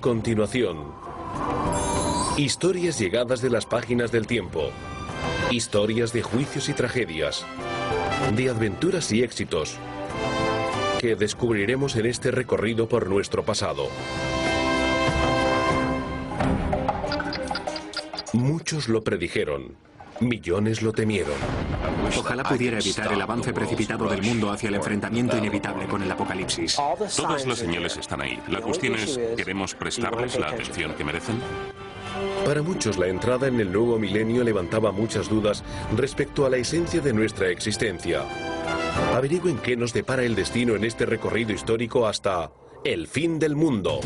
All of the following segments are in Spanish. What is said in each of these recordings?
continuación. Historias llegadas de las páginas del tiempo. Historias de juicios y tragedias. De aventuras y éxitos que descubriremos en este recorrido por nuestro pasado. Muchos lo predijeron. Millones lo temieron. Ojalá pudiera evitar el avance precipitado del mundo hacia el enfrentamiento inevitable con el apocalipsis. Todas las señales están ahí. La cuestión es, ¿queremos prestarles la atención que merecen? Para muchos, la entrada en el nuevo milenio levantaba muchas dudas respecto a la esencia de nuestra existencia. Averigüen qué nos depara el destino en este recorrido histórico hasta el fin del mundo.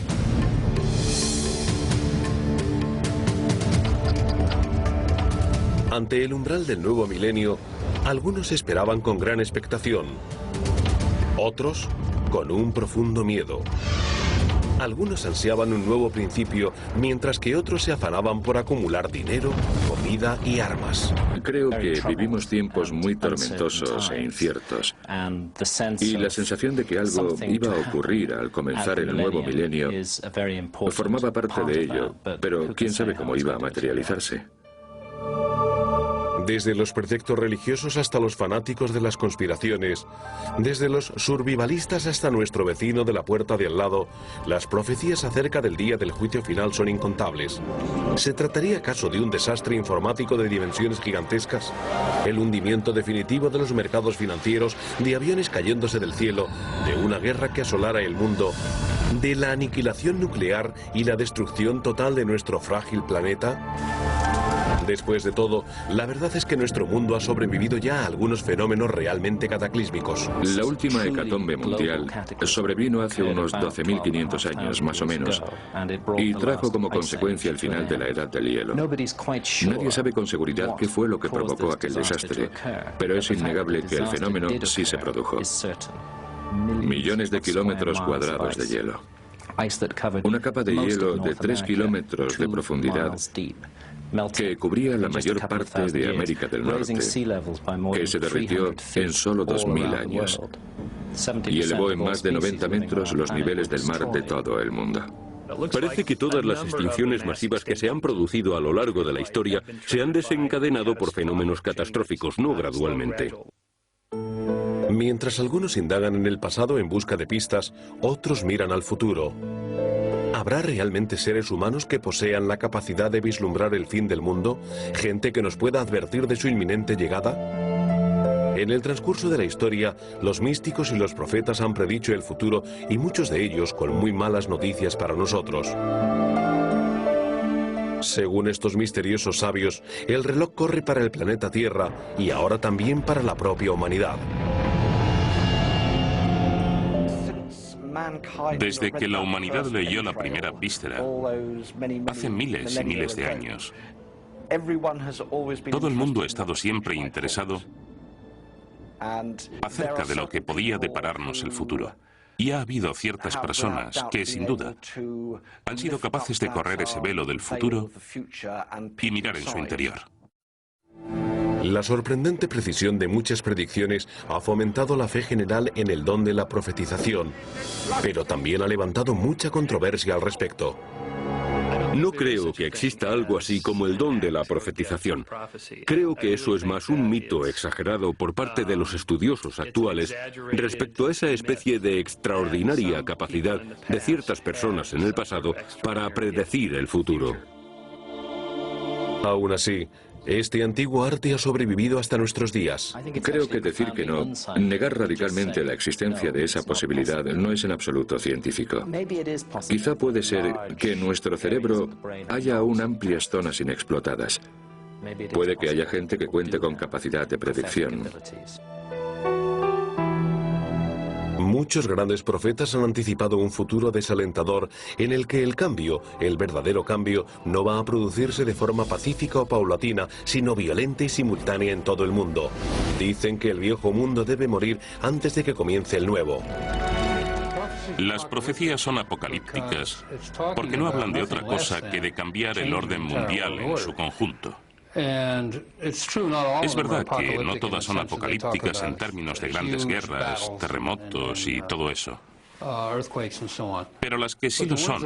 Ante el umbral del nuevo milenio, algunos esperaban con gran expectación, otros con un profundo miedo. Algunos ansiaban un nuevo principio, mientras que otros se afanaban por acumular dinero, comida y armas. Creo que vivimos tiempos muy tormentosos e inciertos. Y la sensación de que algo iba a ocurrir al comenzar el nuevo milenio formaba parte de ello, pero quién sabe cómo iba a materializarse. Desde los preceptos religiosos hasta los fanáticos de las conspiraciones, desde los survivalistas hasta nuestro vecino de la puerta de al lado, las profecías acerca del día del juicio final son incontables. ¿Se trataría acaso de un desastre informático de dimensiones gigantescas? ¿El hundimiento definitivo de los mercados financieros, de aviones cayéndose del cielo, de una guerra que asolara el mundo, de la aniquilación nuclear y la destrucción total de nuestro frágil planeta? Después de todo, la verdad es que nuestro mundo ha sobrevivido ya a algunos fenómenos realmente cataclísmicos. La última hecatombe mundial sobrevino hace unos 12.500 años, más o menos, y trajo como consecuencia el final de la Edad del Hielo. Nadie sabe con seguridad qué fue lo que provocó aquel desastre, pero es innegable que el fenómeno sí se produjo. Millones de kilómetros cuadrados de hielo. Una capa de hielo de 3 kilómetros de profundidad que cubría la mayor parte de América del Norte, que se derritió en solo 2000 años y elevó en más de 90 metros los niveles del mar de todo el mundo. Parece que todas las extinciones masivas que se han producido a lo largo de la historia se han desencadenado por fenómenos catastróficos, no gradualmente. Mientras algunos indagan en el pasado en busca de pistas, otros miran al futuro. ¿Habrá realmente seres humanos que posean la capacidad de vislumbrar el fin del mundo? ¿Gente que nos pueda advertir de su inminente llegada? En el transcurso de la historia, los místicos y los profetas han predicho el futuro y muchos de ellos con muy malas noticias para nosotros. Según estos misteriosos sabios, el reloj corre para el planeta Tierra y ahora también para la propia humanidad. Desde que la humanidad leyó la primera víspera, hace miles y miles de años, todo el mundo ha estado siempre interesado acerca de lo que podía depararnos el futuro. Y ha habido ciertas personas que, sin duda, han sido capaces de correr ese velo del futuro y mirar en su interior. La sorprendente precisión de muchas predicciones ha fomentado la fe general en el don de la profetización, pero también ha levantado mucha controversia al respecto. No creo que exista algo así como el don de la profetización. Creo que eso es más un mito exagerado por parte de los estudiosos actuales respecto a esa especie de extraordinaria capacidad de ciertas personas en el pasado para predecir el futuro. Aún así, este antiguo arte ha sobrevivido hasta nuestros días. Creo que decir que no, negar radicalmente la existencia de esa posibilidad, no es en absoluto científico. Quizá puede ser que en nuestro cerebro haya aún amplias zonas inexplotadas. Puede que haya gente que cuente con capacidad de predicción. Muchos grandes profetas han anticipado un futuro desalentador en el que el cambio, el verdadero cambio, no va a producirse de forma pacífica o paulatina, sino violenta y simultánea en todo el mundo. Dicen que el viejo mundo debe morir antes de que comience el nuevo. Las profecías son apocalípticas porque no hablan de otra cosa que de cambiar el orden mundial en su conjunto. Es verdad que no todas son apocalípticas en términos de grandes guerras, terremotos y todo eso. Pero las que sí lo son,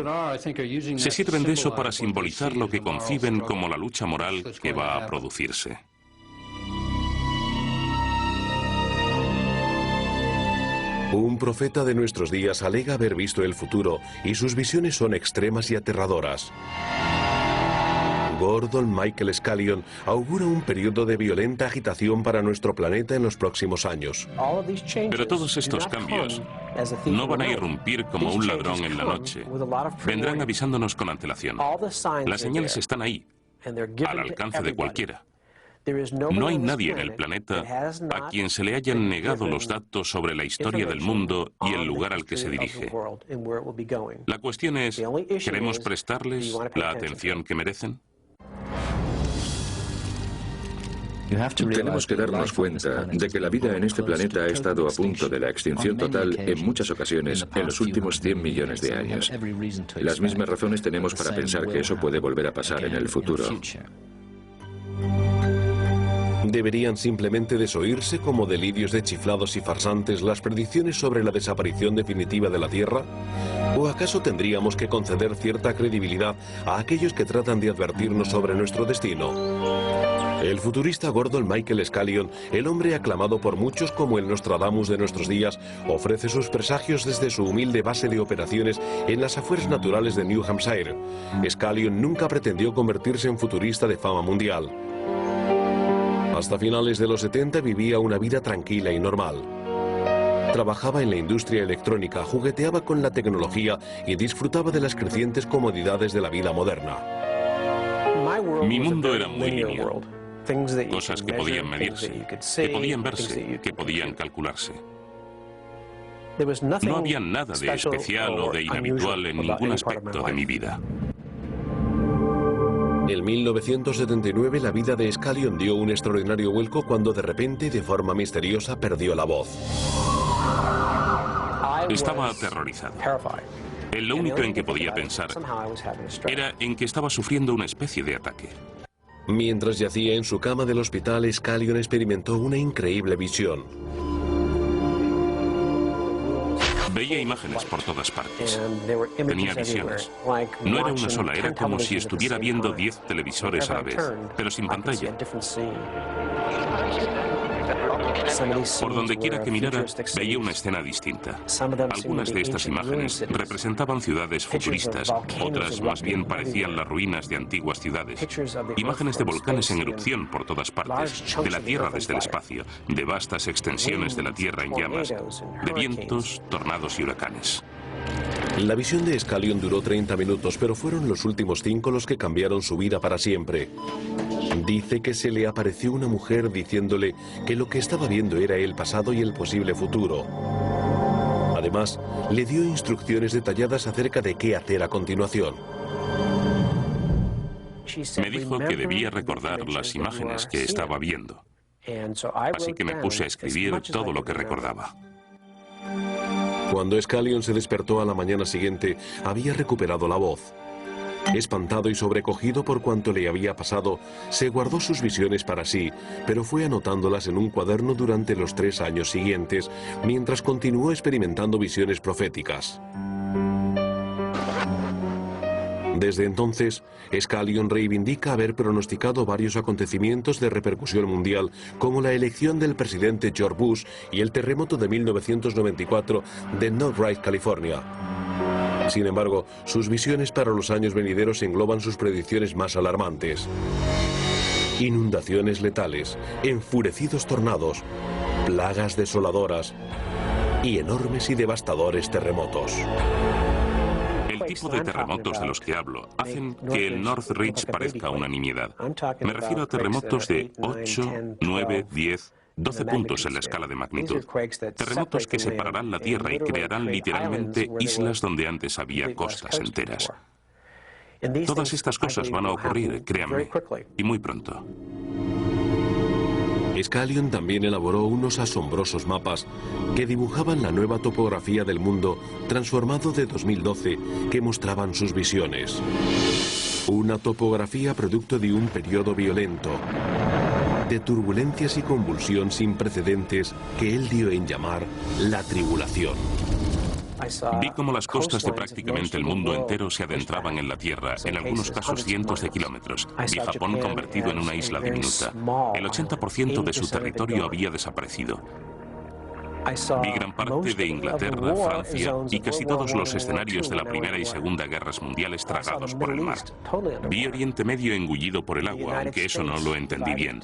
se sirven de eso para simbolizar lo que conciben como la lucha moral que va a producirse. Un profeta de nuestros días alega haber visto el futuro y sus visiones son extremas y aterradoras. Gordon Michael Scallion augura un periodo de violenta agitación para nuestro planeta en los próximos años. Pero todos estos cambios no van a irrumpir como un ladrón en la noche. Vendrán avisándonos con antelación. Las señales están ahí, al alcance de cualquiera. No hay nadie en el planeta a quien se le hayan negado los datos sobre la historia del mundo y el lugar al que se dirige. La cuestión es, ¿queremos prestarles la atención que merecen? Tenemos que darnos cuenta de que la vida en este planeta ha estado a punto de la extinción total en muchas ocasiones en los últimos 100 millones de años. Las mismas razones tenemos para pensar que eso puede volver a pasar en el futuro. ¿Deberían simplemente desoírse como delirios de chiflados y farsantes las predicciones sobre la desaparición definitiva de la Tierra? ¿O acaso tendríamos que conceder cierta credibilidad a aquellos que tratan de advertirnos sobre nuestro destino? El futurista Gordon Michael Scallion, el hombre aclamado por muchos como el Nostradamus de nuestros días, ofrece sus presagios desde su humilde base de operaciones en las afueras naturales de New Hampshire. Scallion nunca pretendió convertirse en futurista de fama mundial. Hasta finales de los 70 vivía una vida tranquila y normal. Trabajaba en la industria electrónica, jugueteaba con la tecnología y disfrutaba de las crecientes comodidades de la vida moderna. Mi mundo era muy lineal. Cosas que podían medirse, que podían verse, que podían calcularse. No había nada de especial o de inhabitual en ningún aspecto de mi vida. En 1979 la vida de Scallion dio un extraordinario vuelco cuando de repente, de forma misteriosa, perdió la voz. Estaba aterrorizado. Lo único en que podía pensar era en que estaba sufriendo una especie de ataque. Mientras yacía en su cama del hospital, Scallion experimentó una increíble visión. Veía imágenes por todas partes. Tenía visiones. No era una sola, era como si estuviera viendo 10 televisores a la vez, pero sin pantalla. Por donde quiera que mirara, veía una escena distinta. Algunas de estas imágenes representaban ciudades futuristas, otras más bien parecían las ruinas de antiguas ciudades. Imágenes de volcanes en erupción por todas partes, de la Tierra desde el espacio, de vastas extensiones de la Tierra en llamas, de vientos, tornados y huracanes. La visión de Scallion duró 30 minutos, pero fueron los últimos 5 los que cambiaron su vida para siempre. Dice que se le apareció una mujer diciéndole que lo que estaba viendo era el pasado y el posible futuro. Además, le dio instrucciones detalladas acerca de qué hacer a continuación. Me dijo que debía recordar las imágenes que estaba viendo. Así que me puse a escribir todo lo que recordaba. Cuando Scallion se despertó a la mañana siguiente, había recuperado la voz. Espantado y sobrecogido por cuanto le había pasado, se guardó sus visiones para sí, pero fue anotándolas en un cuaderno durante los 3 años siguientes, mientras continuó experimentando visiones proféticas. Desde entonces, Scallion reivindica haber pronosticado varios acontecimientos de repercusión mundial, como la elección del presidente George Bush y el terremoto de 1994 de Northridge, California. Sin embargo, sus visiones para los años venideros engloban sus predicciones más alarmantes. Inundaciones letales, enfurecidos tornados, plagas desoladoras y enormes y devastadores terremotos. El tipo de terremotos de los que hablo hacen que el Northridge parezca una nimiedad. Me refiero a terremotos de 8, 9, 10, 12 puntos en la escala de magnitud. Terremotos que separarán la Tierra y crearán literalmente islas donde antes había costas enteras. Todas estas cosas van a ocurrir, créanme, y muy pronto. Scallion también elaboró unos asombrosos mapas que dibujaban la nueva topografía del mundo transformado de 2012 que mostraban sus visiones. Una topografía producto de un periodo violento, de turbulencias y convulsión sin precedentes que él dio en llamar la tribulación. Vi cómo las costas de prácticamente el mundo entero se adentraban en la Tierra, en algunos casos cientos de kilómetros. Vi Japón convertido en una isla diminuta. El 80% de su territorio había desaparecido. Vi gran parte de Inglaterra, Francia y casi todos los escenarios de la Primera y Segunda Guerras Mundiales tragados por el mar. Vi Oriente Medio engullido por el agua, aunque eso no lo entendí bien.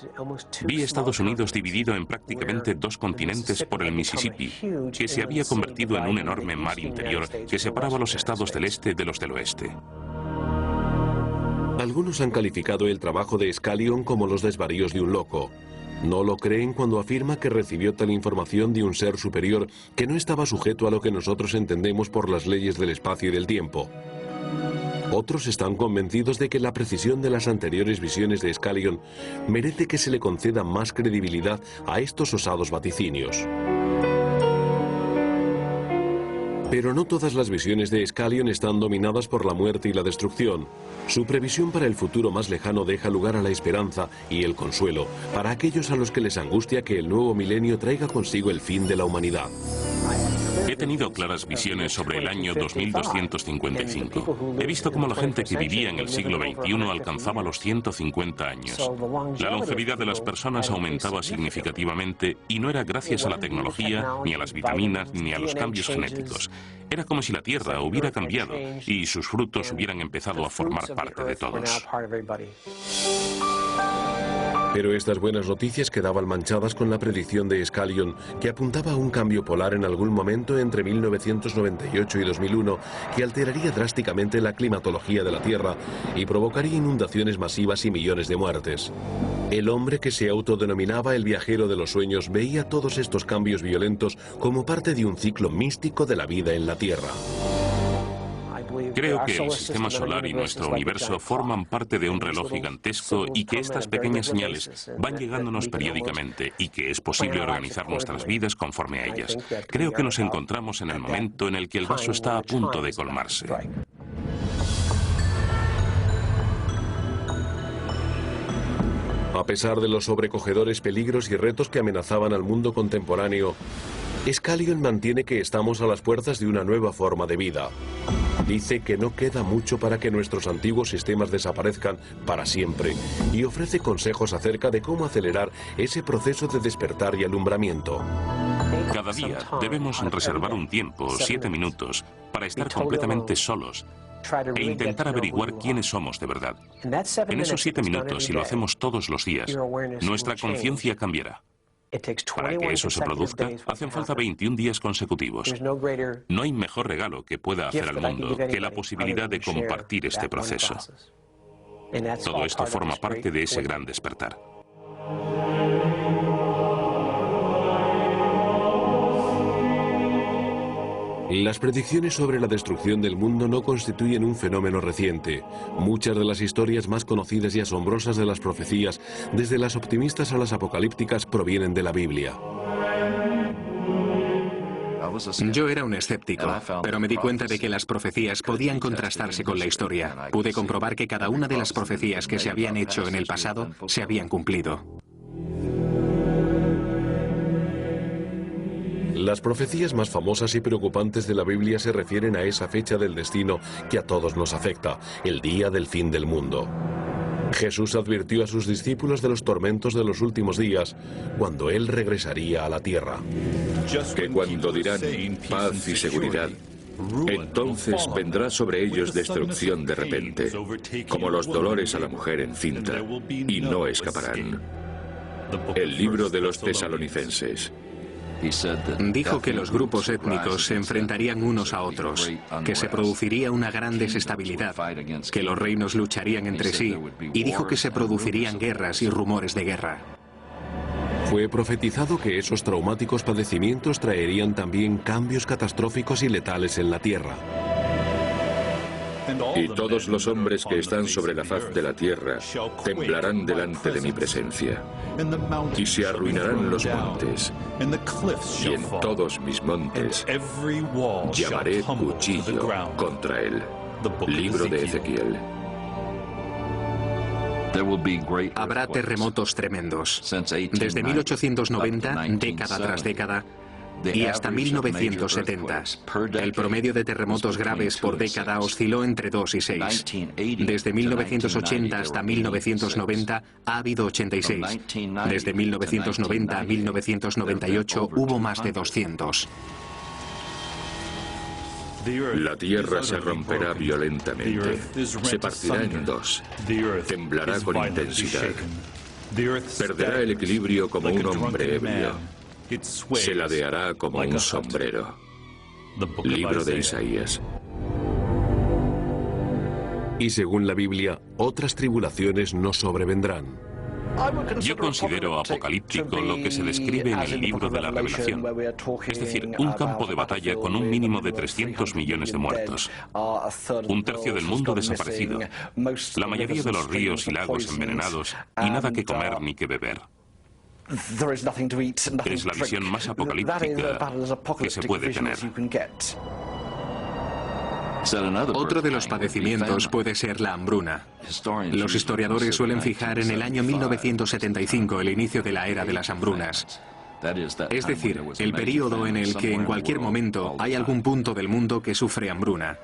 Vi Estados Unidos dividido en prácticamente dos continentes por el Mississippi, que se había convertido en un enorme mar interior que separaba los estados del este de los del oeste. Algunos han calificado el trabajo de Scallion como los desvaríos de un loco. No lo creen cuando afirma que recibió tal información de un ser superior que no estaba sujeto a lo que nosotros entendemos por las leyes del espacio y del tiempo. Otros están convencidos de que la precisión de las anteriores visiones de Scallion merece que se le conceda más credibilidad a estos osados vaticinios. Pero no todas las visiones de Scallion están dominadas por la muerte y la destrucción. Su previsión para el futuro más lejano deja lugar a la esperanza y el consuelo para aquellos a los que les angustia que el nuevo milenio traiga consigo el fin de la humanidad. He tenido claras visiones sobre el año 2255. He visto cómo la gente que vivía en el siglo XXI alcanzaba los 150 años. La longevidad de las personas aumentaba significativamente y no era gracias a la tecnología, ni a las vitaminas, ni a los cambios genéticos. Era como si la Tierra hubiera cambiado y sus frutos hubieran empezado a formar parte de todos. Pero estas buenas noticias quedaban manchadas con la predicción de Scallion, que apuntaba a un cambio polar en algún momento entre 1998 y 2001, que alteraría drásticamente la climatología de la Tierra y provocaría inundaciones masivas y millones de muertes. El hombre que se autodenominaba el viajero de los sueños veía todos estos cambios violentos como parte de un ciclo místico de la vida en la Tierra. Creo que el sistema solar y nuestro universo forman parte de un reloj gigantesco y que estas pequeñas señales van llegándonos periódicamente y que es posible organizar nuestras vidas conforme a ellas. Creo que nos encontramos en el momento en el que el vaso está a punto de colmarse. A pesar de los sobrecogedores peligros y retos que amenazaban al mundo contemporáneo, Scallion mantiene que estamos a las puertas de una nueva forma de vida. Dice que no queda mucho para que nuestros antiguos sistemas desaparezcan para siempre y ofrece consejos acerca de cómo acelerar ese proceso de despertar y alumbramiento. Cada día debemos reservar un tiempo, 7 minutos, para estar completamente solos e intentar averiguar quiénes somos de verdad. En esos 7 minutos, si lo hacemos todos los días, nuestra conciencia cambiará. Para que eso se produzca, hacen falta 21 días consecutivos. No hay mejor regalo que pueda hacer al mundo que la posibilidad de compartir este proceso. Todo esto forma parte de ese gran despertar. Las predicciones sobre la destrucción del mundo no constituyen un fenómeno reciente. Muchas de las historias más conocidas y asombrosas de las profecías, desde las optimistas a las apocalípticas, provienen de la Biblia. Yo era un escéptico, pero me di cuenta de que las profecías podían contrastarse con la historia. Pude comprobar que cada una de las profecías que se habían hecho en el pasado se habían cumplido. Las profecías más famosas y preocupantes de la Biblia se refieren a esa fecha del destino que a todos nos afecta, el día del fin del mundo. Jesús advirtió a sus discípulos de los tormentos de los últimos días, cuando Él regresaría a la tierra. Que cuando dirán paz y seguridad, entonces vendrá sobre ellos destrucción de repente, como los dolores a la mujer encinta, y no escaparán. El libro de los Tesalonicenses. Dijo que los grupos étnicos se enfrentarían unos a otros, que se produciría una gran desestabilidad, que los reinos lucharían entre sí, y dijo que se producirían guerras y rumores de guerra. Fue profetizado que esos traumáticos padecimientos traerían también cambios catastróficos y letales en la tierra. Y todos los hombres que están sobre la faz de la tierra temblarán delante de mi presencia, y se arruinarán los montes, y en todos mis montes llamaré cuchillo contra él. Libro de Ezequiel. Habrá terremotos tremendos. Desde 1890, década tras década, y hasta 1970. El promedio de terremotos graves por década osciló entre 2 y 6. Desde 1980 hasta 1990 ha habido 86. Desde 1990 a 1998 hubo más de 200. La tierra se romperá violentamente, se partirá en dos, temblará con intensidad, perderá el equilibrio como un hombre ebrio, se ladeará como un sombrero. Libro de Isaías. Y según la Biblia, otras tribulaciones no sobrevendrán. Yo considero apocalíptico lo que se describe en el libro de la Revelación, es decir, un campo de batalla con un mínimo de 300 millones de muertos, un tercio del mundo desaparecido, la mayoría de los ríos y lagos envenenados y nada que comer ni que beber. Es la visión más apocalíptica que se puede tener. Otro de los padecimientos puede ser la hambruna. Los historiadores suelen fijar en el año 1975 el inicio de la era de las hambrunas. Es decir, el período en el que en cualquier momento hay algún punto del mundo que sufre hambruna.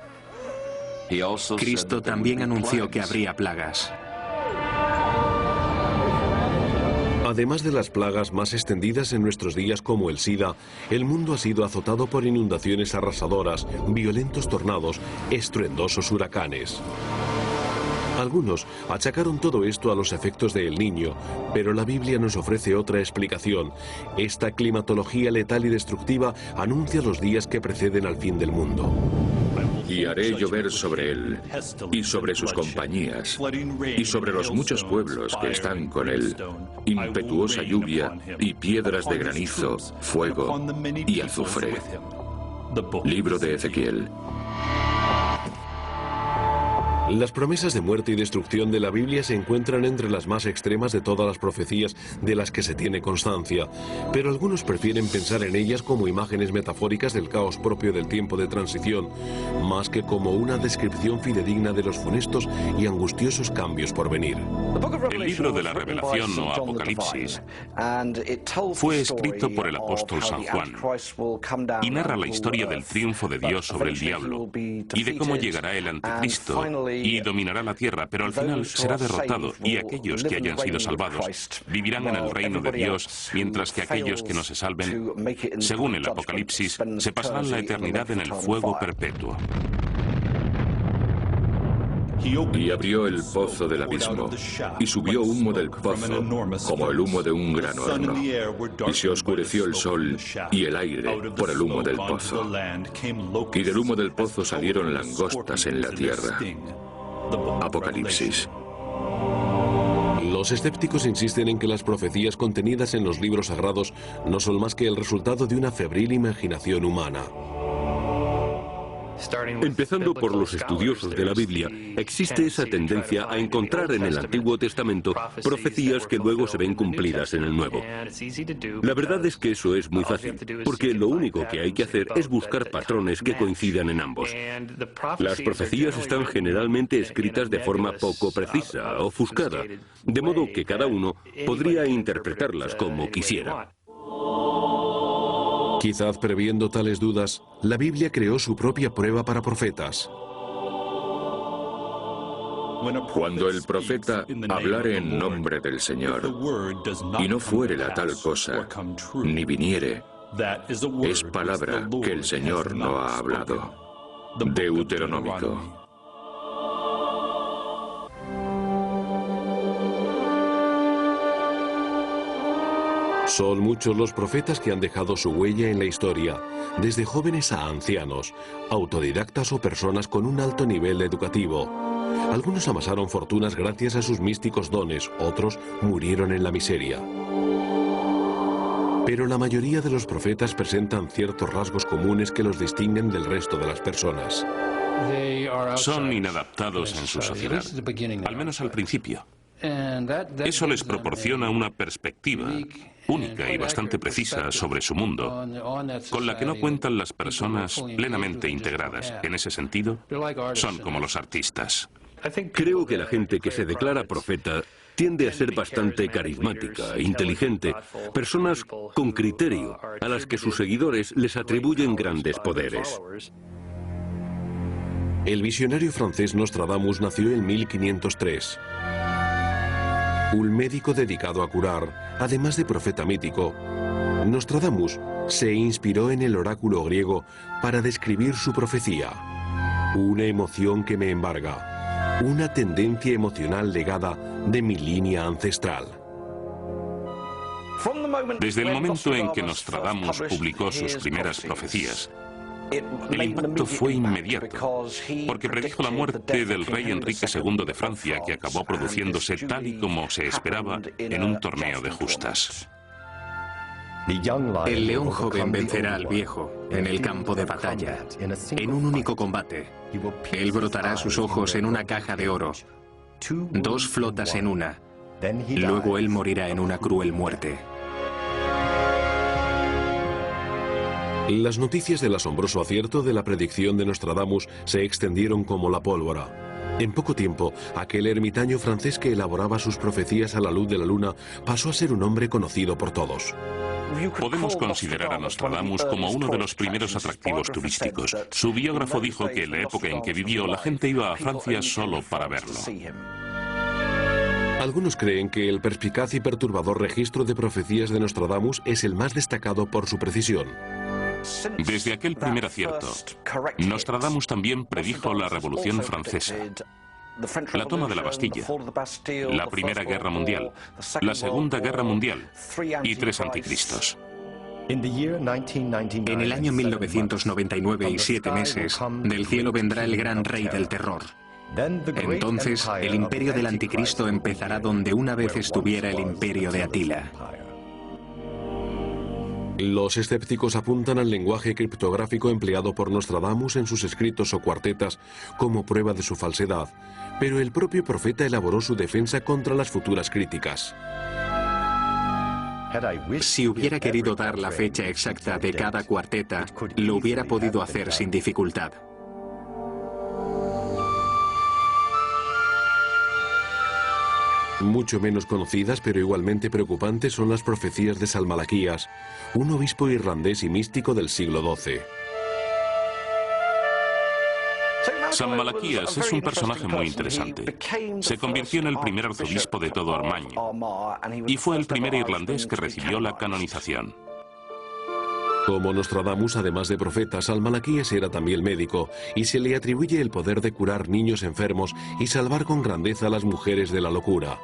Cristo también anunció que habría plagas. Además de las plagas más extendidas en nuestros días como el SIDA, el mundo ha sido azotado por inundaciones arrasadoras, violentos tornados, estruendosos huracanes. Algunos achacaron todo esto a los efectos de El Niño, pero la Biblia nos ofrece otra explicación. Esta climatología letal y destructiva anuncia los días que preceden al fin del mundo. Y haré llover sobre él, y sobre sus compañías, y sobre los muchos pueblos que están con él, impetuosa lluvia y piedras de granizo, fuego y azufre. Libro de Ezequiel. Las promesas de muerte y destrucción de la Biblia se encuentran entre las más extremas de todas las profecías de las que se tiene constancia, pero algunos prefieren pensar en ellas como imágenes metafóricas del caos propio del tiempo de transición, más que como una descripción fidedigna de los funestos y angustiosos cambios por venir. El libro de la Revelación o Apocalipsis fue escrito por el apóstol San Juan y narra la historia del triunfo de Dios sobre el diablo y de cómo llegará el anticristo y dominará la tierra, pero al final será derrotado y aquellos que hayan sido salvados vivirán en el reino de Dios, mientras que aquellos que no se salven, según el Apocalipsis, se pasarán la eternidad en el fuego perpetuo. Y abrió el pozo del abismo, y subió humo del pozo, como el humo de un gran horno. Y se oscureció el sol y el aire por el humo del pozo. Y del humo del pozo salieron langostas en la tierra. Apocalipsis. Los escépticos insisten en que las profecías contenidas en los libros sagrados no son más que el resultado de una febril imaginación humana. Empezando por los estudiosos de la Biblia, existe esa tendencia a encontrar en el Antiguo Testamento profecías que luego se ven cumplidas en el Nuevo. La verdad es que eso es muy fácil, porque lo único que hay que hacer es buscar patrones que coincidan en ambos. Las profecías están generalmente escritas de forma poco precisa, ofuscada, de modo que cada uno podría interpretarlas como quisiera. Quizás previendo tales dudas, la Biblia creó su propia prueba para profetas. Cuando el profeta hablare en nombre del Señor, y no fuere la tal cosa, ni viniere, es palabra que el Señor no ha hablado. Deuteronómico. Son muchos los profetas que han dejado su huella en la historia, desde jóvenes a ancianos, autodidactas o personas con un alto nivel educativo. Algunos amasaron fortunas gracias a sus místicos dones, otros murieron en la miseria. Pero la mayoría de los profetas presentan ciertos rasgos comunes que los distinguen del resto de las personas. Son inadaptados en su sociedad, al menos al principio. Eso les proporciona una perspectiva única y bastante precisa sobre su mundo, con la que no cuentan las personas plenamente integradas. En ese sentido, son como los artistas. Creo que la gente que se declara profeta tiende a ser bastante carismática, inteligente, personas con criterio, a las que sus seguidores les atribuyen grandes poderes. El visionario francés Nostradamus nació en 1503. Un médico dedicado a curar, además de profeta mítico, Nostradamus se inspiró en el oráculo griego para describir su profecía. Una emoción que me embarga, una tendencia emocional legada de mi línea ancestral. Desde el momento en que Nostradamus publicó sus primeras profecías, el impacto fue inmediato, porque predijo la muerte del rey Enrique II de Francia, que acabó produciéndose tal y como se esperaba en un torneo de justas. El león joven vencerá al viejo en el campo de batalla, en un único combate. Él brotará sus ojos en una caja de oro, 2 flotas en una. Luego él morirá en una cruel muerte. Las noticias del asombroso acierto de la predicción de Nostradamus se extendieron como la pólvora. En poco tiempo, aquel ermitaño francés que elaboraba sus profecías a la luz de la luna pasó a ser un hombre conocido por todos. Podemos considerar a Nostradamus como uno de los primeros atractivos turísticos. Su biógrafo dijo que en la época en que vivió la gente iba a Francia solo para verlo. Algunos creen que el perspicaz y perturbador registro de profecías de Nostradamus es el más destacado por su precisión. Desde aquel primer acierto, Nostradamus también predijo la Revolución Francesa, la toma de la Bastilla, la Primera Guerra Mundial, la Segunda Guerra Mundial y 3 anticristos. En el año 1999 y 7 meses, del cielo vendrá el gran rey del terror. Entonces, el imperio del anticristo empezará donde una vez estuviera el imperio de Atila. Los escépticos apuntan al lenguaje criptográfico empleado por Nostradamus en sus escritos o cuartetas como prueba de su falsedad, pero el propio profeta elaboró su defensa contra las futuras críticas. Si hubiera querido dar la fecha exacta de cada cuarteta, lo hubiera podido hacer sin dificultad. Mucho menos conocidas, pero igualmente preocupantes, son las profecías de San Malaquías, un obispo irlandés y místico del siglo XII. San Malaquías es un personaje muy interesante. Se convirtió en el primer arzobispo de todo Armagh y fue el primer irlandés que recibió la canonización. Como Nostradamus, además de profeta, San Malaquías era también médico y se le atribuye el poder de curar niños enfermos y salvar con grandeza a las mujeres de la locura.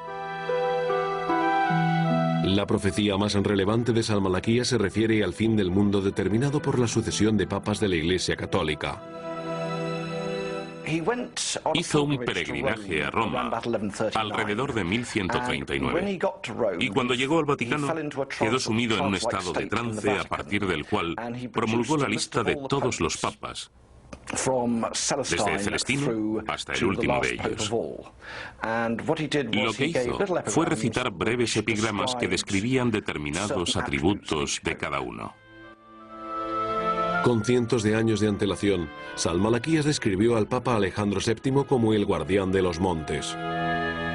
La profecía más relevante de San Malaquías se refiere al fin del mundo determinado por la sucesión de papas de la Iglesia Católica. Hizo un peregrinaje a Roma alrededor de 1139 y cuando llegó al Vaticano quedó sumido en un estado de trance a partir del cual promulgó la lista de todos los papas, desde Celestino hasta el último de ellos. Lo que hizo fue recitar breves epigramas que describían determinados atributos de cada uno. Con cientos de años de antelación, San Malaquías describió al Papa Alejandro VII como el guardián de los montes.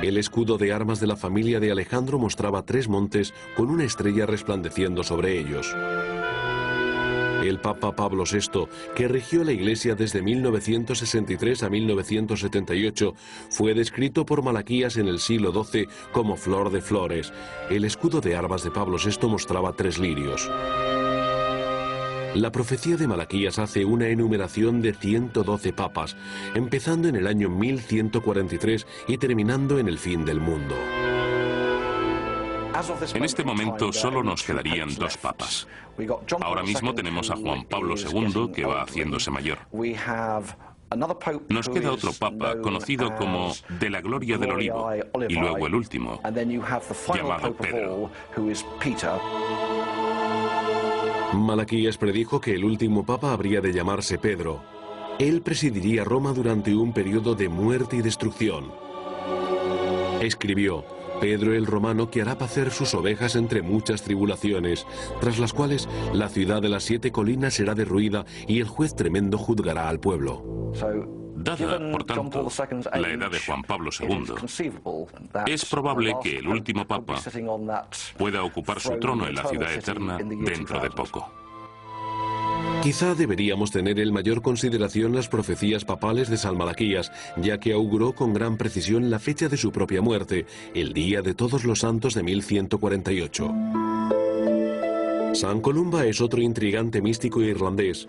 El escudo de armas de la familia de Alejandro mostraba 3 montes con una estrella resplandeciendo sobre ellos. El Papa Pablo VI, que rigió la Iglesia desde 1963 a 1978, fue descrito por Malaquías en el siglo XII como flor de flores. El escudo de armas de Pablo VI mostraba 3 lirios. La profecía de Malaquías hace una enumeración de 112 papas, empezando en el año 1143 y terminando en el fin del mundo. En este momento solo nos quedarían 2 papas. Ahora mismo tenemos a Juan Pablo II, que va haciéndose mayor. Nos queda otro papa conocido como de la gloria del olivo, y luego el último, llamado Pedro. Malaquías predijo que el último papa habría de llamarse Pedro. Él presidiría Roma durante un periodo de muerte y destrucción. Escribió: Pedro el romano que hará pacer sus ovejas entre muchas tribulaciones, tras las cuales la ciudad de las 7 colinas será derruida y el juez tremendo juzgará al pueblo. Dada, por tanto, la edad de Juan Pablo II, es probable que el último papa pueda ocupar su trono en la ciudad eterna dentro de poco. Quizá deberíamos tener en mayor consideración las profecías papales de San Malaquías, ya que auguró con gran precisión la fecha de su propia muerte, el día de Todos los Santos de 1148. San Columba es otro intrigante místico irlandés.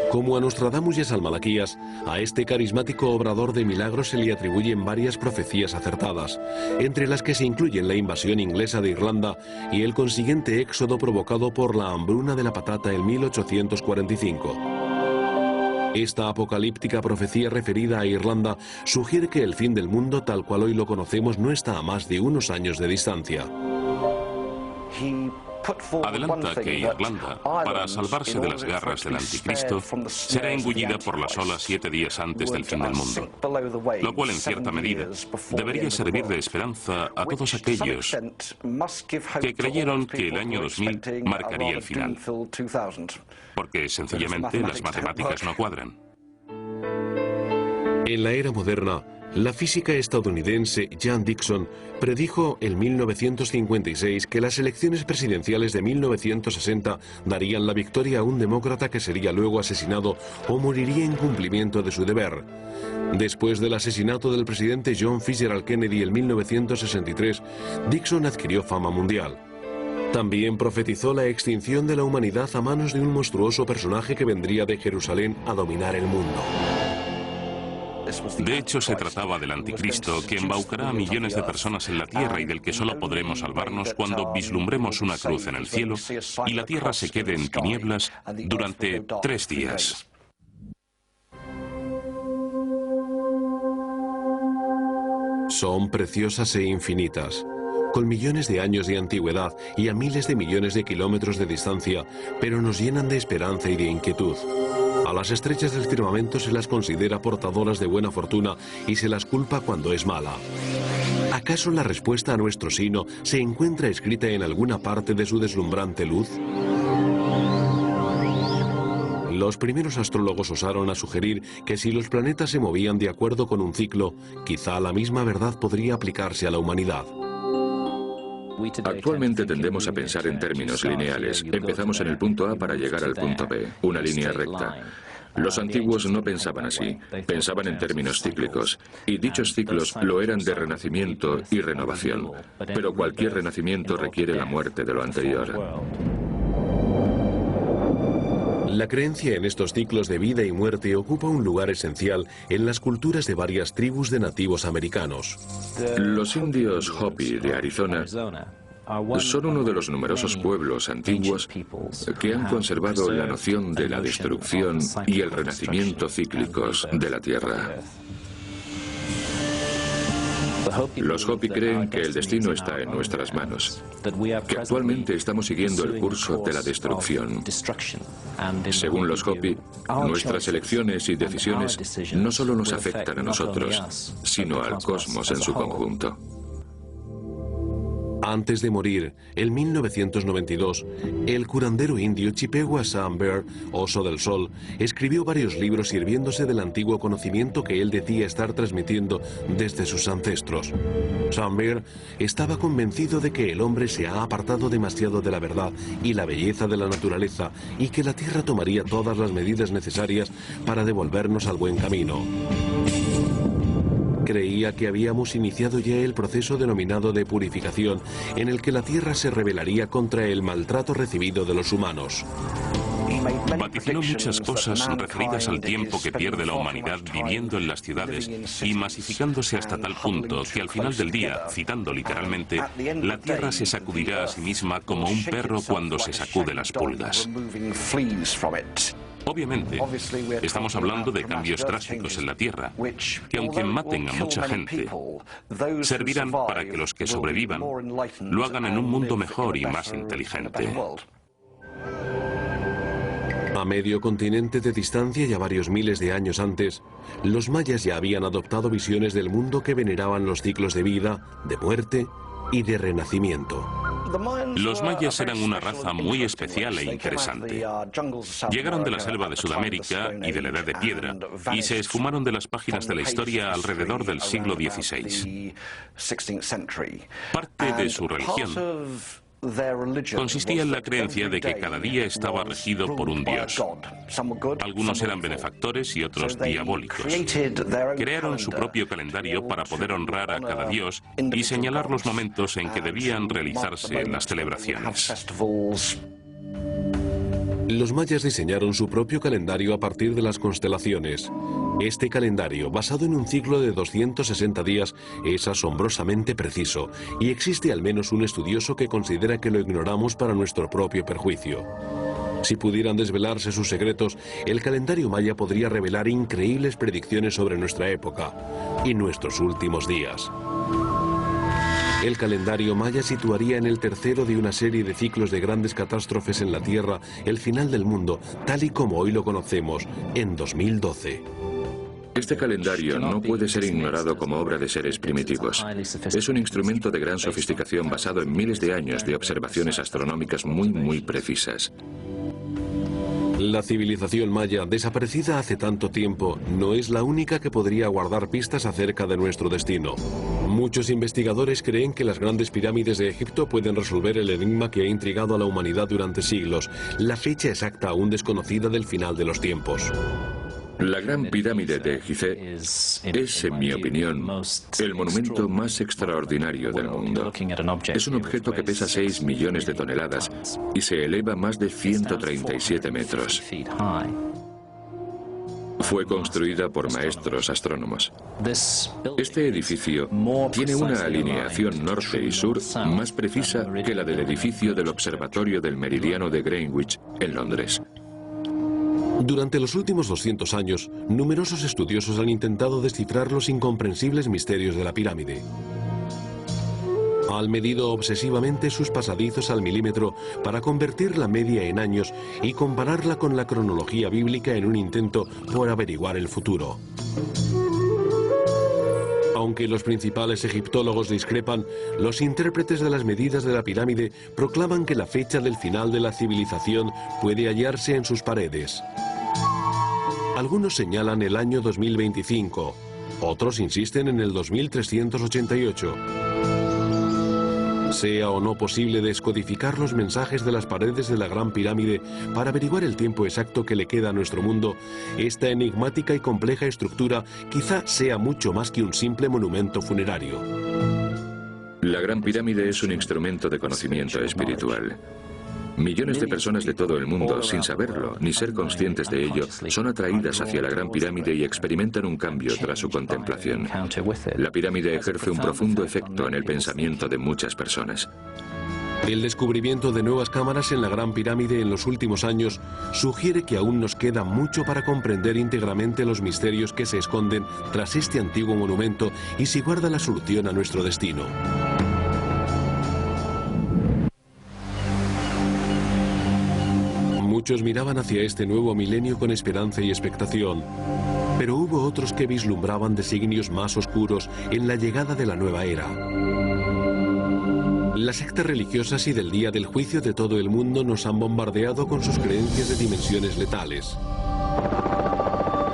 Como a Nostradamus y a San Malaquías, a este carismático obrador de milagros se le atribuyen varias profecías acertadas, entre las que se incluyen la invasión inglesa de Irlanda y el consiguiente éxodo provocado por la hambruna de la patata en 1845. Esta apocalíptica profecía referida a Irlanda sugiere que el fin del mundo tal cual hoy lo conocemos no está a más de unos años de distancia. Adelanta que Irlanda, para salvarse de las garras del anticristo, será engullida por las olas 7 días antes del fin del mundo, lo cual en cierta medida debería servir de esperanza a todos aquellos que creyeron que el año 2000 marcaría el final, porque sencillamente las matemáticas no cuadran. En la era moderna, la física estadounidense Jan Dixon predijo en 1956 que las elecciones presidenciales de 1960 darían la victoria a un demócrata que sería luego asesinado o moriría en cumplimiento de su deber. Después del asesinato del presidente John Fitzgerald Kennedy en 1963, Dixon adquirió fama mundial. También profetizó la extinción de la humanidad a manos de un monstruoso personaje que vendría de Jerusalén a dominar el mundo. De hecho, se trataba del anticristo, que embaucará a millones de personas en la tierra y del que solo podremos salvarnos cuando vislumbremos una cruz en el cielo y la tierra se quede en tinieblas durante 3 días. Son preciosas e infinitas, con millones de años de antigüedad y a miles de millones de kilómetros de distancia, pero nos llenan de esperanza y de inquietud. A las estrellas del firmamento se las considera portadoras de buena fortuna y se las culpa cuando es mala. ¿Acaso la respuesta a nuestro sino se encuentra escrita en alguna parte de su deslumbrante luz? Los primeros astrólogos osaron a sugerir que si los planetas se movían de acuerdo con un ciclo, quizá la misma verdad podría aplicarse a la humanidad. Actualmente tendemos a pensar en términos lineales. Empezamos en el punto A para llegar al punto B, una línea recta. Los antiguos no pensaban así, pensaban en términos cíclicos, y dichos ciclos lo eran de renacimiento y renovación, pero cualquier renacimiento requiere la muerte de lo anterior. La creencia en estos ciclos de vida y muerte ocupa un lugar esencial en las culturas de varias tribus de nativos americanos. Los indios Hopi de Arizona son uno de los numerosos pueblos antiguos que han conservado la noción de la destrucción y el renacimiento cíclicos de la Tierra. Los Hopi creen que el destino está en nuestras manos, que actualmente estamos siguiendo el curso de la destrucción. Según los Hopi, nuestras elecciones y decisiones no solo nos afectan a nosotros, sino al cosmos en su conjunto. Antes de morir, en 1992, el curandero indio Chippewa Sam Bear, Oso del Sol, escribió varios libros sirviéndose del antiguo conocimiento que él decía estar transmitiendo desde sus ancestros. Sam Bear estaba convencido de que el hombre se ha apartado demasiado de la verdad y la belleza de la naturaleza y que la Tierra tomaría todas las medidas necesarias para devolvernos al buen camino. Creía que habíamos iniciado ya el proceso denominado de purificación, en el que la Tierra se rebelaría contra el maltrato recibido de los humanos. Vaticinó muchas cosas referidas al tiempo que pierde la humanidad viviendo en las ciudades y masificándose hasta tal punto que al final del día, citando literalmente, la Tierra se sacudirá a sí misma como un perro cuando se sacude las pulgas. Obviamente, estamos hablando de cambios drásticos en la Tierra, que aunque maten a mucha gente, servirán para que los que sobrevivan lo hagan en un mundo mejor y más inteligente. A medio continente de distancia y a varios miles de años antes, los mayas ya habían adoptado visiones del mundo que veneraban los ciclos de vida, de muerte y de renacimiento. Los mayas eran una raza muy especial e interesante. Llegaron de la selva de Sudamérica y de la Edad de Piedra y se esfumaron de las páginas de la historia alrededor del siglo XVI. Parte de su religión consistía en la creencia de que cada día estaba regido por un dios. Algunos eran benefactores y otros diabólicos. Crearon su propio calendario para poder honrar a cada dios y señalar los momentos en que debían realizarse las celebraciones. Los mayas diseñaron su propio calendario a partir de las constelaciones. Este calendario, basado en un ciclo de 260 días, es asombrosamente preciso, y existe al menos un estudioso que considera que lo ignoramos para nuestro propio perjuicio. Si pudieran desvelarse sus secretos, el calendario maya podría revelar increíbles predicciones sobre nuestra época y nuestros últimos días. El calendario maya situaría en el tercero de una serie de ciclos de grandes catástrofes en la Tierra el final del mundo, tal y como hoy lo conocemos, en 2012. Este calendario no puede ser ignorado como obra de seres primitivos. Es un instrumento de gran sofisticación basado en miles de años de observaciones astronómicas muy precisas. La civilización maya, desaparecida hace tanto tiempo, no es la única que podría guardar pistas acerca de nuestro destino. Muchos investigadores creen que las grandes pirámides de Egipto pueden resolver el enigma que ha intrigado a la humanidad durante siglos, la fecha exacta aún desconocida del final de los tiempos. La Gran Pirámide de Gizeh es, en mi opinión, el monumento más extraordinario del mundo. Es un objeto que pesa 6 millones de toneladas y se eleva más de 137 metros. Fue construida por maestros astrónomos. Este edificio tiene una alineación norte y sur más precisa que la del edificio del Observatorio del Meridiano de Greenwich, en Londres. Durante los últimos 200 años, numerosos estudiosos han intentado descifrar los incomprensibles misterios de la pirámide. Han medido obsesivamente sus pasadizos al milímetro para convertir la media en años y compararla con la cronología bíblica en un intento por averiguar el futuro. Aunque los principales egiptólogos discrepan, los intérpretes de las medidas de la pirámide proclaman que la fecha del final de la civilización puede hallarse en sus paredes. Algunos señalan el año 2025, otros insisten en el 2388. Sea o no posible descodificar los mensajes de las paredes de la Gran Pirámide para averiguar el tiempo exacto que le queda a nuestro mundo, esta enigmática y compleja estructura quizá sea mucho más que un simple monumento funerario. La Gran Pirámide es un instrumento de conocimiento espiritual. Millones de personas de todo el mundo, sin saberlo ni ser conscientes de ello, son atraídas hacia la Gran Pirámide y experimentan un cambio tras su contemplación. La pirámide ejerce un profundo efecto en el pensamiento de muchas personas. El descubrimiento de nuevas cámaras en la Gran Pirámide en los últimos años sugiere que aún nos queda mucho para comprender íntegramente los misterios que se esconden tras este antiguo monumento y si guarda la solución a nuestro destino. Muchos miraban hacia este nuevo milenio con esperanza y expectación, pero hubo otros que vislumbraban designios más oscuros en la llegada de la nueva era. Las sectas religiosas y del día del juicio de todo el mundo nos han bombardeado con sus creencias de dimensiones letales.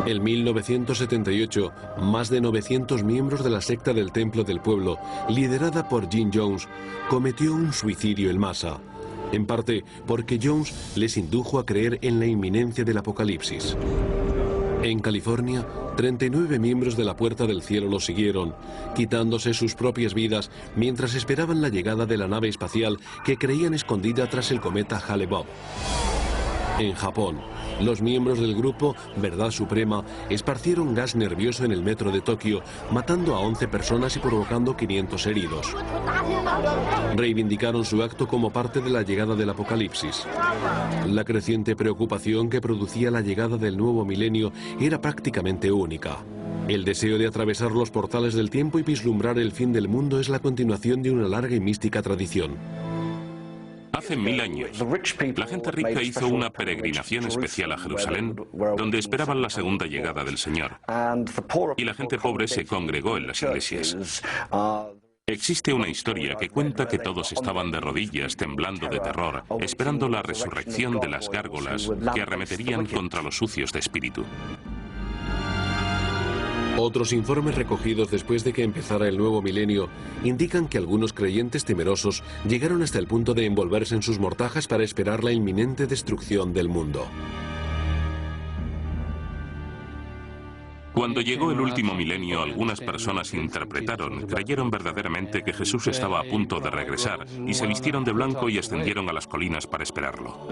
En 1978, más de 900 miembros de la secta del Templo del Pueblo, liderada por Jim Jones, cometió un suicidio en masa. En parte porque Jones les indujo a creer en la inminencia del apocalipsis. En California, 39 miembros de la Puerta del Cielo lo siguieron, quitándose sus propias vidas mientras esperaban la llegada de la nave espacial que creían escondida tras el cometa Hale-Bopp. En Japón, los miembros del grupo Verdad Suprema esparcieron gas nervioso en el metro de Tokio, matando a 11 personas y provocando 500 heridos. Reivindicaron su acto como parte de la llegada del apocalipsis. La creciente preocupación que producía la llegada del nuevo milenio era prácticamente única. El deseo de atravesar los portales del tiempo y vislumbrar el fin del mundo es la continuación de una larga y mística tradición. Hace 1000 años, la gente rica hizo una peregrinación especial a Jerusalén, donde esperaban la segunda llegada del Señor. Y la gente pobre se congregó en las iglesias. Existe una historia que cuenta que todos estaban de rodillas, temblando de terror, esperando la resurrección de las gárgolas que arremeterían contra los sucios de espíritu. Otros informes recogidos después de que empezara el nuevo milenio indican que algunos creyentes temerosos llegaron hasta el punto de envolverse en sus mortajas para esperar la inminente destrucción del mundo. Cuando llegó el último milenio, algunas personas creyeron verdaderamente que Jesús estaba a punto de regresar y se vistieron de blanco y ascendieron a las colinas para esperarlo.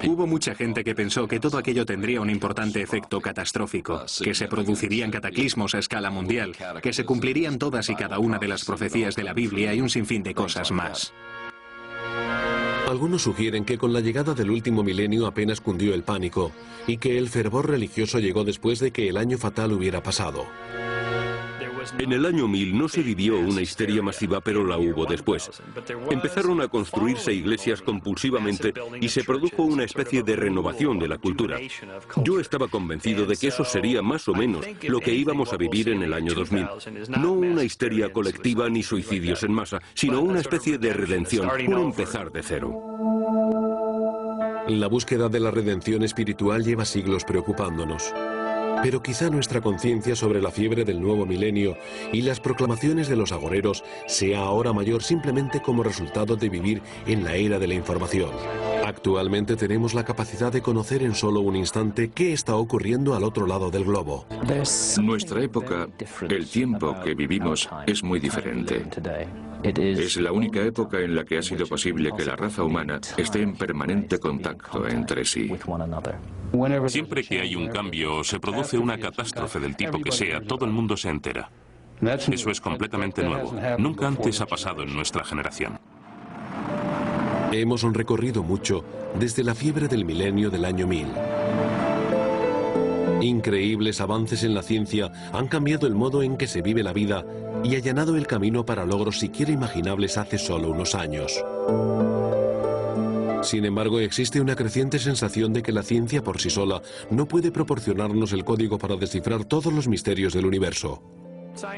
Hubo mucha gente que pensó que todo aquello tendría un importante efecto catastrófico, que se producirían cataclismos a escala mundial, que se cumplirían todas y cada una de las profecías de la Biblia y un sinfín de cosas más. Algunos sugieren que con la llegada del último milenio apenas cundió el pánico y que el fervor religioso llegó después de que el año fatal hubiera pasado. En el año 1000 no se vivió una histeria masiva, pero la hubo después. Empezaron a construirse iglesias compulsivamente y se produjo una especie de renovación de la cultura. Yo estaba convencido de que eso sería más o menos lo que íbamos a vivir en el año 2000. No una histeria colectiva ni suicidios en masa, sino una especie de redención, un empezar de cero. La búsqueda de la redención espiritual lleva siglos preocupándonos. Pero quizá nuestra conciencia sobre la fiebre del nuevo milenio y las proclamaciones de los agoreros sea ahora mayor simplemente como resultado de vivir en la era de la información. Actualmente tenemos la capacidad de conocer en solo un instante qué está ocurriendo al otro lado del globo. Nuestra época, el tiempo que vivimos, es muy diferente. Es la única época en la que ha sido posible que la raza humana esté en permanente contacto entre sí. Siempre que hay un cambio o se produce una catástrofe del tipo que sea, todo el mundo se entera. Eso es completamente nuevo. Nunca antes ha pasado en nuestra generación. Hemos recorrido mucho desde la fiebre del milenio del año 1000. Increíbles avances en la ciencia han cambiado el modo en que se vive la vida y allanado el camino para logros siquiera imaginables hace solo unos años. Sin embargo, existe una creciente sensación de que la ciencia por sí sola no puede proporcionarnos el código para descifrar todos los misterios del universo.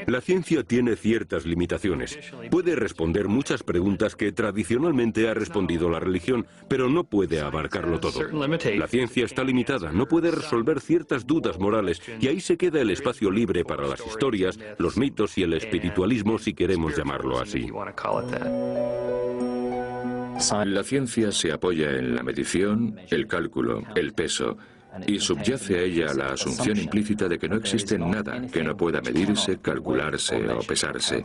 La ciencia tiene ciertas limitaciones. Puede responder muchas preguntas que tradicionalmente ha respondido la religión, pero no puede abarcarlo todo. La ciencia está limitada, no puede resolver ciertas dudas morales, y ahí se queda el espacio libre para las historias, los mitos y el espiritualismo, si queremos llamarlo así. La ciencia se apoya en la medición, el cálculo, el peso, y subyace a ella la asunción implícita de que no existe nada que no pueda medirse, calcularse o pesarse.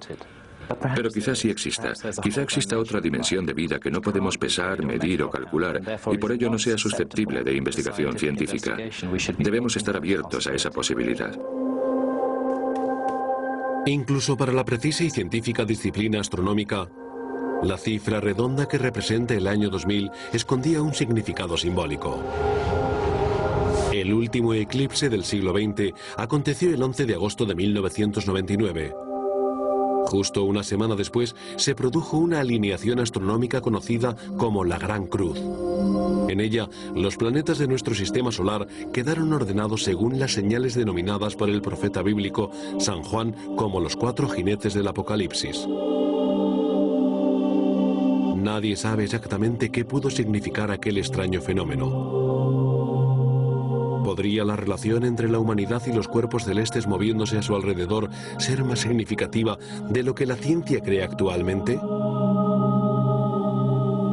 Pero quizás sí exista. Quizá exista otra dimensión de vida que no podemos pesar, medir o calcular, y por ello no sea susceptible de investigación científica. Debemos estar abiertos a esa posibilidad. Incluso para la precisa y científica disciplina astronómica, la cifra redonda que representa el año 2000 escondía un significado simbólico. El último eclipse del siglo XX aconteció el 11 de agosto de 1999. Justo una semana después se produjo una alineación astronómica conocida como la Gran Cruz. En ella, los planetas de nuestro sistema solar quedaron ordenados según las señales denominadas por el profeta bíblico San Juan como los 4 jinetes del Apocalipsis. Nadie sabe exactamente qué pudo significar aquel extraño fenómeno. ¿Podría la relación entre la humanidad y los cuerpos celestes moviéndose a su alrededor ser más significativa de lo que la ciencia cree actualmente?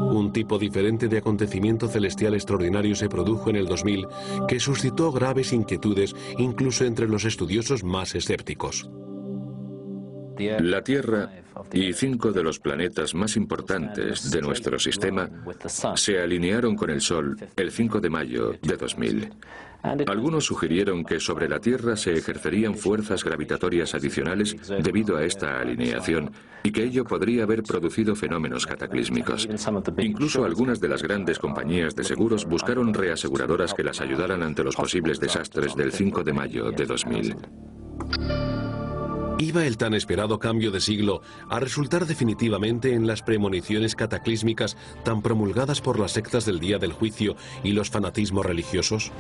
Un tipo diferente de acontecimiento celestial extraordinario se produjo en el 2000 que suscitó graves inquietudes incluso entre los estudiosos más escépticos. La Tierra y 5 de los planetas más importantes de nuestro sistema se alinearon con el Sol el 5 de mayo de 2000. Algunos sugirieron que sobre la Tierra se ejercerían fuerzas gravitatorias adicionales debido a esta alineación y que ello podría haber producido fenómenos cataclísmicos. Incluso algunas de las grandes compañías de seguros buscaron reaseguradoras que las ayudaran ante los posibles desastres del 5 de mayo de 2000. ¿Iba el tan esperado cambio de siglo a resultar definitivamente en las premoniciones cataclísmicas tan promulgadas por las sectas del día del juicio y los fanatismos religiosos?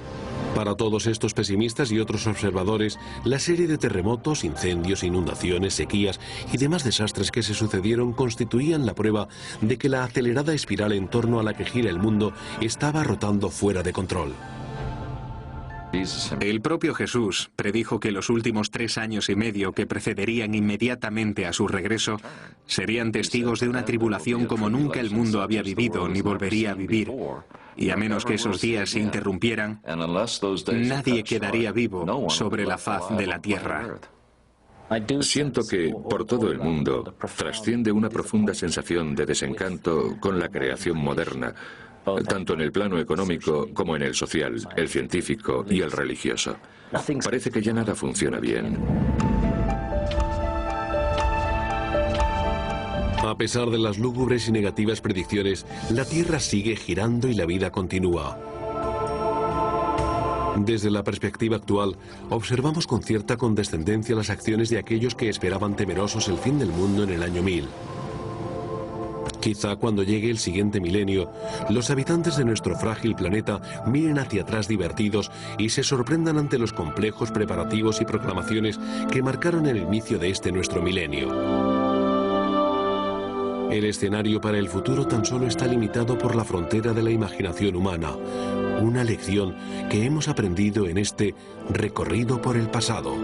Para todos estos pesimistas y otros observadores, la serie de terremotos, incendios, inundaciones, sequías y demás desastres que se sucedieron constituían la prueba de que la acelerada espiral en torno a la que gira el mundo estaba rotando fuera de control. El propio Jesús predijo que los últimos 3 años y medio que precederían inmediatamente a su regreso serían testigos de una tribulación como nunca el mundo había vivido ni volvería a vivir. Y a menos que esos días se interrumpieran, nadie quedaría vivo sobre la faz de la tierra. Siento que, por todo el mundo, trasciende una profunda sensación de desencanto con la creación moderna, tanto en el plano económico como en el social, el científico y el religioso. Parece que ya nada funciona bien. A pesar de las lúgubres y negativas predicciones, la Tierra sigue girando y la vida continúa. Desde la perspectiva actual, observamos con cierta condescendencia las acciones de aquellos que esperaban temerosos el fin del mundo en el año 1000. Quizá cuando llegue el siguiente milenio, los habitantes de nuestro frágil planeta miren hacia atrás divertidos y se sorprendan ante los complejos preparativos y proclamaciones que marcaron el inicio de este nuestro milenio. El escenario para el futuro tan solo está limitado por la frontera de la imaginación humana, una lección que hemos aprendido en este recorrido por el pasado.